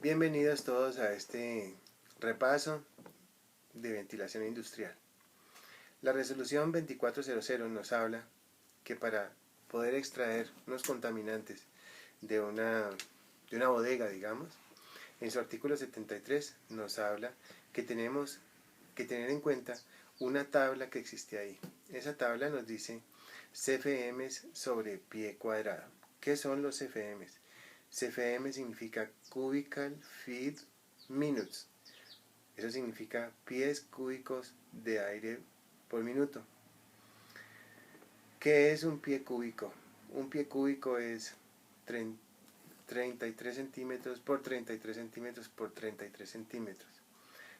Bienvenidos todos a este repaso de ventilación industrial. La resolución 2400 nos habla que para poder extraer unos contaminantes de una bodega, digamos, en su artículo 73 nos habla que tenemos que tener en cuenta una tabla que existe ahí. Esa tabla nos dice CFMs sobre pie cuadrado. ¿Qué son los CFMs? CFM significa Cubical Feet Minutes. Eso significa pies cúbicos de aire por minuto. ¿Qué es un pie cúbico? Un pie cúbico es 33 centímetros por 33 centímetros por 33 centímetros.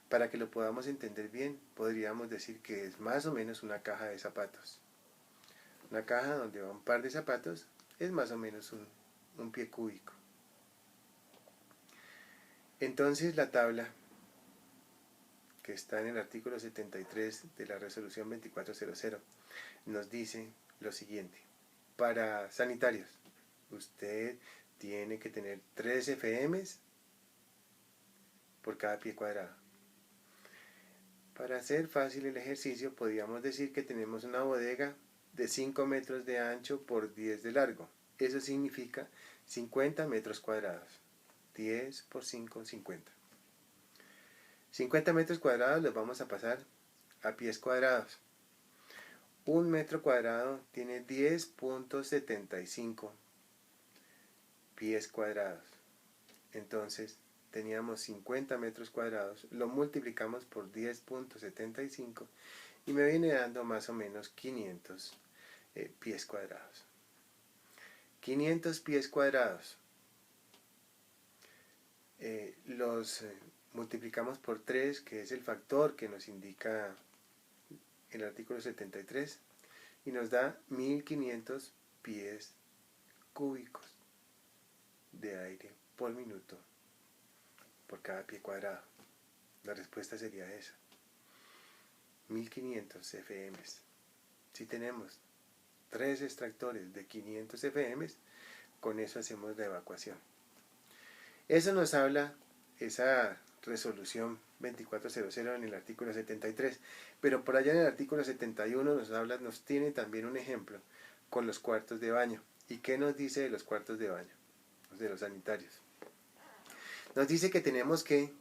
Para que lo podamos entender bien, podríamos decir que es más o menos una caja de zapatos. Una caja donde va un par de zapatos es más o menos un pie cúbico. Entonces la tabla que está en el artículo 73 de la resolución 2400 nos dice lo siguiente: para sanitarios, usted tiene que tener 3 FMs por cada pie cuadrado. Para hacer fácil el ejercicio, podríamos decir que tenemos una bodega de 5 metros de ancho por 10 de largo. Eso significa 50 metros cuadrados. 10 por 5, 50. 50 metros cuadrados los vamos a pasar a pies cuadrados. Un metro cuadrado tiene 10.75 pies cuadrados. Entonces teníamos 50 metros cuadrados, lo multiplicamos por 10.75 y me viene dando más o menos 500 pies cuadrados. 500 pies cuadrados los multiplicamos por 3, que es el factor que nos indica el artículo 73, y nos da 1500 pies cúbicos de aire por minuto por cada pie cuadrado. La respuesta sería esa: 1500 FMs. Si tenemos 3 extractores de 500 FMs, con eso hacemos la evacuación. Eso nos habla esa resolución 2400 en el artículo 73, pero por allá en el artículo 71 nos tiene también un ejemplo con los cuartos de baño. ¿Y qué nos dice de los cuartos de baño? De los sanitarios. Nos dice que tenemos que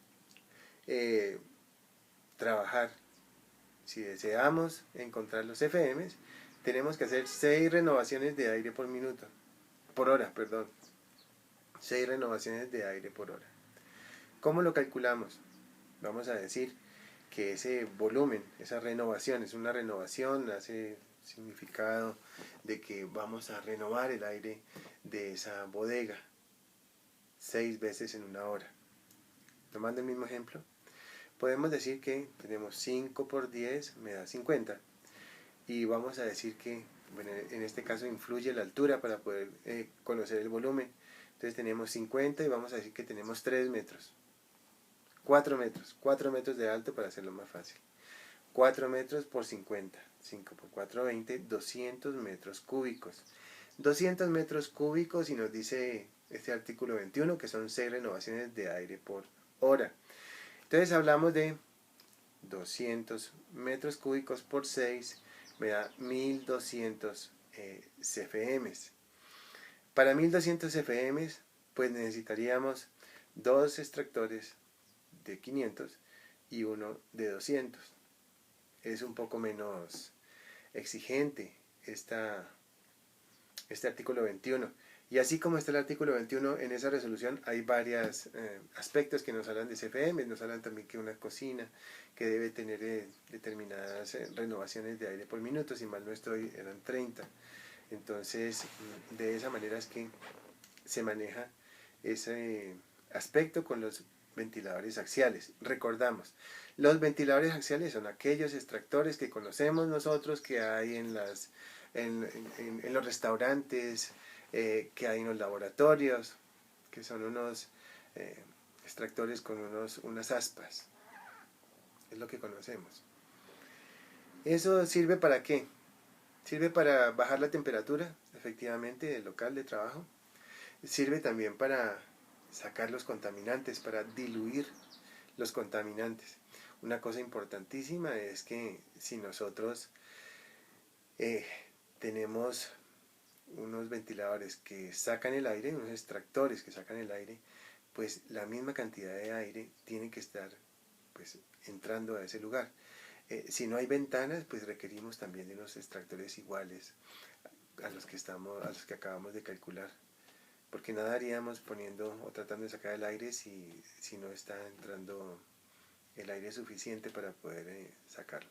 trabajar. Si deseamos encontrar los FMs, tenemos que hacer 6 renovaciones de aire por hora. 6 renovaciones de aire por hora. ¿Cómo lo calculamos? Vamos a decir que ese volumen, esa renovación, es una renovación, hace significado de que vamos a renovar el aire de esa bodega 6 veces en una hora. Tomando el mismo ejemplo, podemos decir que tenemos 5 por 10 me da 50. Y vamos a decir que, bueno, en este caso influye la altura para poder conocer el volumen. Entonces tenemos 50 y vamos a decir que tenemos 3 metros. 4 metros de alto para hacerlo más fácil. 4 metros por 50. 5 por 4, 20, 200 metros cúbicos. 200 metros cúbicos, y nos dice este artículo 21 que son 6 renovaciones de aire por hora. Entonces hablamos de 200 metros cúbicos por 6, me da 1200 CFMs. Para 1200 CFMs, pues necesitaríamos 2 extractores de 500 y uno de 200. Es un poco menos exigente este artículo 21. Y así como está el artículo 21, en esa resolución hay varios aspectos que nos hablan de CFM, nos hablan también que una cocina que debe tener determinadas renovaciones de aire por minuto, si mal no estoy, eran 30. Entonces, de esa manera es que se maneja ese aspecto con los ventiladores axiales. Recordamos, los ventiladores axiales son aquellos extractores que conocemos nosotros, que hay en los restaurantes, que hay en los laboratorios, que son unos extractores con unas aspas. Es lo que conocemos. ¿Eso sirve para qué? Sirve para bajar la temperatura, efectivamente, del local de trabajo. Sirve también para sacar los contaminantes, para diluir los contaminantes. Una cosa importantísima es que si nosotros tenemos unos ventiladores que sacan el aire, unos extractores que sacan el aire, pues la misma cantidad de aire tiene que estar pues entrando a ese lugar. Si no hay ventanas, pues requerimos también de unos extractores iguales a los que acabamos de calcular, porque nada haríamos poniendo o tratando de sacar el aire si no está entrando el aire suficiente para poder sacarlo.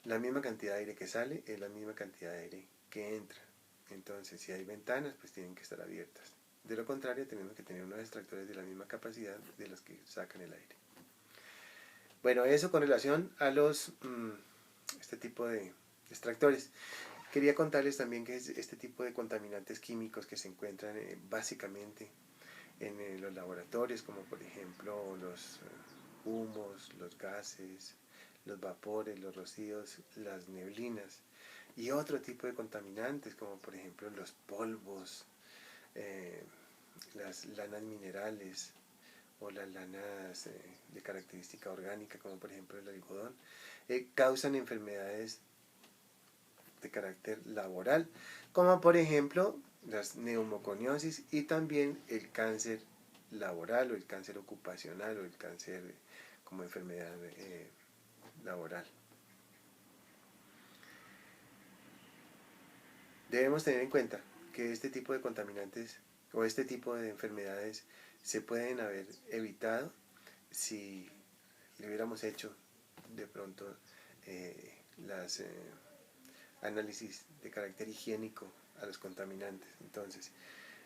La misma cantidad de aire que sale es la misma cantidad de aire que entra. Entonces, si hay ventanas, pues tienen que estar abiertas. De lo contrario, tenemos que tener unos extractores de la misma capacidad de los que sacan el aire. Bueno, eso con relación a este tipo de extractores. Quería contarles también que es este tipo de contaminantes químicos que se encuentran básicamente en los laboratorios, como por ejemplo los humos, los gases, los vapores, los rocíos, las neblinas y otro tipo de contaminantes como por ejemplo los polvos, las lanas minerales o las lanas de característica orgánica como por ejemplo el algodón, causan enfermedades de carácter laboral, como por ejemplo las neumoconiosis y también el cáncer laboral o el cáncer ocupacional o el cáncer como enfermedad laboral. Debemos tener en cuenta que este tipo de contaminantes o este tipo de enfermedades se pueden haber evitado si le hubiéramos hecho de pronto las análisis de carácter higiénico a los contaminantes. Entonces,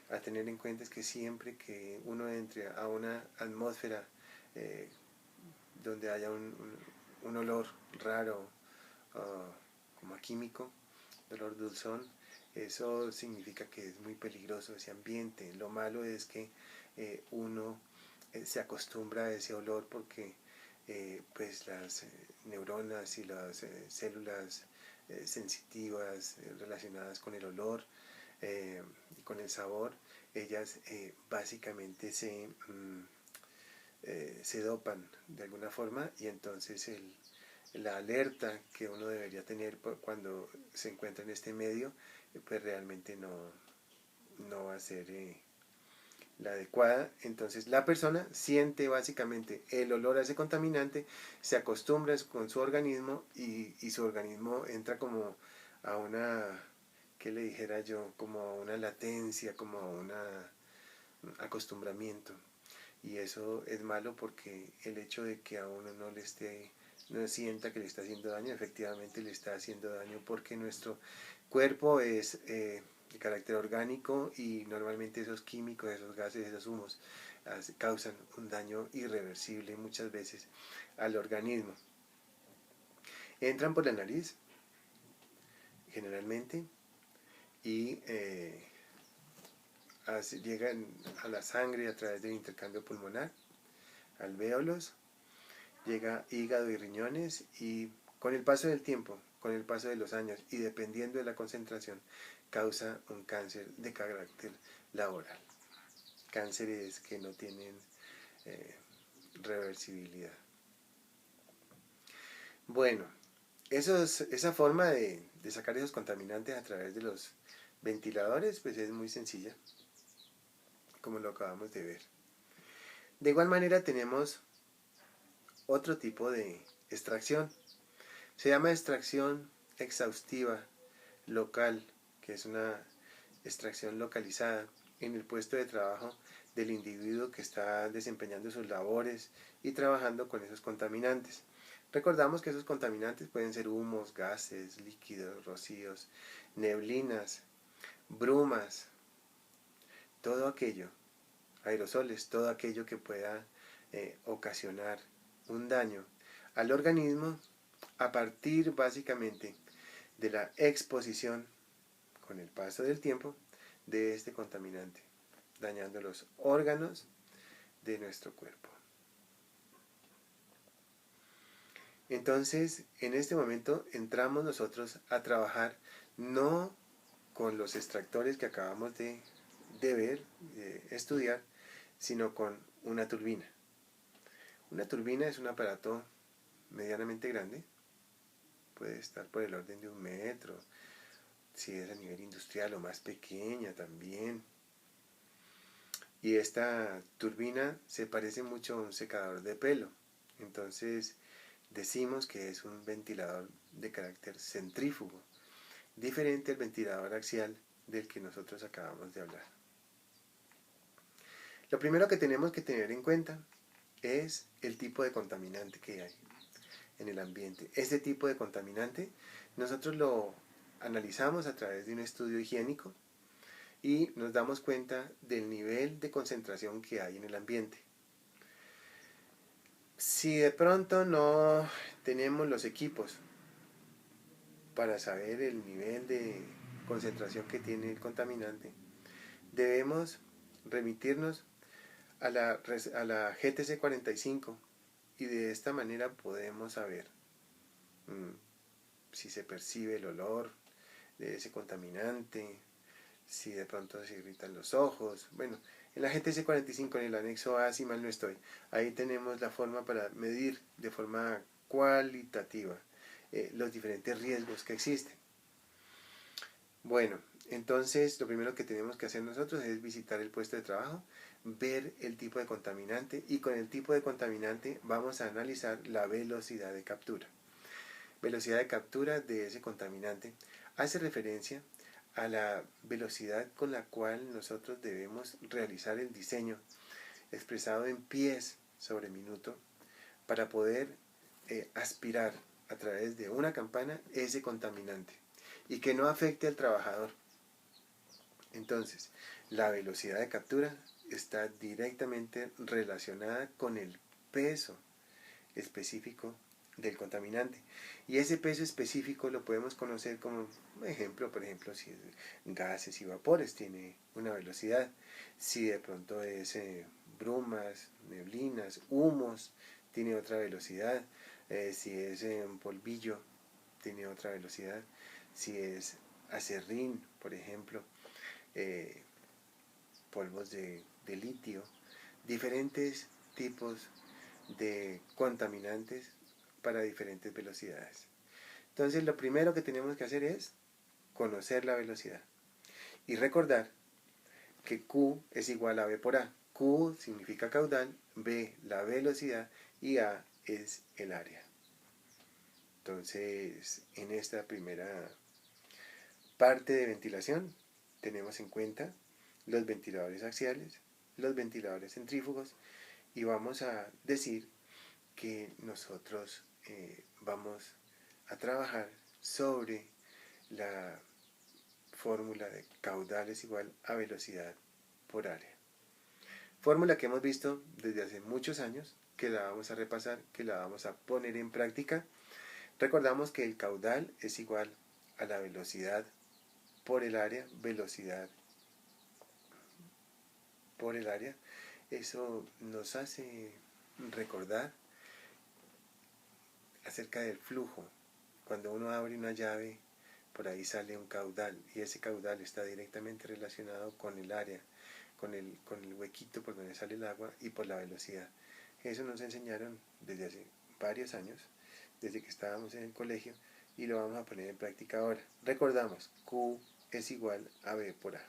a tener en cuenta es que siempre que uno entre a una atmósfera donde haya un olor raro, como a químico, olor dulzón, eso significa que es muy peligroso ese ambiente. Lo malo es que uno se acostumbra a ese olor porque pues las neuronas y las células sensitivas relacionadas con el olor y con el sabor, ellas básicamente se dopan de alguna forma y entonces la alerta que uno debería tener cuando se encuentra en este medio pues realmente no va a ser la adecuada. Entonces la persona siente básicamente el olor a ese contaminante, se acostumbra con su organismo y su organismo entra como a una, ¿qué le dijera yo? Como a una latencia, como a un acostumbramiento. Y eso es malo porque el hecho de que a uno no sienta que le está haciendo daño, efectivamente le está haciendo daño porque nuestro cuerpo es de carácter orgánico y normalmente esos químicos, esos gases, esos humos causan un daño irreversible muchas veces al organismo. Entran por la nariz generalmente y llegan a la sangre a través del intercambio pulmonar, alvéolos, llega hígado y riñones y con el paso del tiempo, con el paso de los años y dependiendo de la concentración, causa un cáncer de carácter laboral. Cánceres que no tienen reversibilidad. Bueno, esa forma de sacar esos contaminantes a través de los ventiladores pues es muy sencilla, como lo acabamos de ver. De igual manera tenemos otro tipo de extracción. Se llama extracción exhaustiva local, que es una extracción localizada en el puesto de trabajo del individuo que está desempeñando sus labores y trabajando con esos contaminantes. Recordamos que esos contaminantes pueden ser humos, gases, líquidos, rocíos, neblinas, brumas, todo aquello, aerosoles, todo aquello que pueda ocasionar un daño al organismo a partir básicamente de la exposición con el paso del tiempo de este contaminante, dañando los órganos de nuestro cuerpo. Entonces, en este momento entramos nosotros a trabajar no con los extractores que acabamos de de estudiar, sino con una turbina. Una turbina es un aparato medianamente grande, puede estar por el orden de 1 metro, si es a nivel industrial, o más pequeña también. Y esta turbina se parece mucho a un secador de pelo. Entonces decimos que es un ventilador de carácter centrífugo, diferente al ventilador axial del que nosotros acabamos de hablar. Lo primero que tenemos que tener en cuenta es el tipo de contaminante que hay en el ambiente. Este tipo de contaminante nosotros lo analizamos a través de un estudio higiénico y nos damos cuenta del nivel de concentración que hay en el ambiente. Si de pronto no tenemos los equipos para saber el nivel de concentración que tiene el contaminante, debemos remitirnos a la GTC 45 y de esta manera podemos saber si se percibe el olor de ese contaminante, si de pronto se irritan los ojos. Bueno, en la GTC 45, en el anexo A, si mal no estoy, ahí tenemos la forma para medir de forma cualitativa los diferentes riesgos que existen. Bueno, entonces lo primero que tenemos que hacer nosotros es visitar el puesto de trabajo, ver el tipo de contaminante, y con el tipo de contaminante vamos a analizar la velocidad de captura. Velocidad de captura de ese contaminante hace referencia a la velocidad con la cual nosotros debemos realizar el diseño expresado en pies sobre minuto para poder aspirar a través de una campana ese contaminante y que no afecte al trabajador. Entonces, la velocidad de captura está directamente relacionada con el peso específico del contaminante, y ese peso específico lo podemos conocer como ejemplo, por ejemplo, si es gases y vapores tiene una velocidad, si de pronto es brumas, neblinas, humos, tiene otra velocidad, si es polvillo tiene otra velocidad, si es acerrín, por ejemplo, polvos de litio, diferentes tipos de contaminantes para diferentes velocidades. Entonces lo primero que tenemos que hacer es conocer la velocidad y recordar que Q es igual a V por A. Q significa caudal, V la velocidad y A es el área. Entonces, en esta primera parte de ventilación tenemos en cuenta los ventiladores axiales, los ventiladores centrífugos, y vamos a decir que nosotros vamos a trabajar sobre la fórmula de caudal es igual a velocidad por área. Fórmula que hemos visto desde hace muchos años, que la vamos a repasar, que la vamos a poner en práctica. Recordamos que el caudal es igual a la velocidad por el área, velocidad por el área. Eso nos hace recordar acerca del flujo. Cuando uno abre una llave, por ahí sale un caudal, y ese caudal está directamente relacionado con el área, con el huequito por donde sale el agua y por la velocidad. Eso nos enseñaron desde hace varios años, desde que estábamos en el colegio, y lo vamos a poner en práctica ahora. Recordamos, Q es igual a V por A.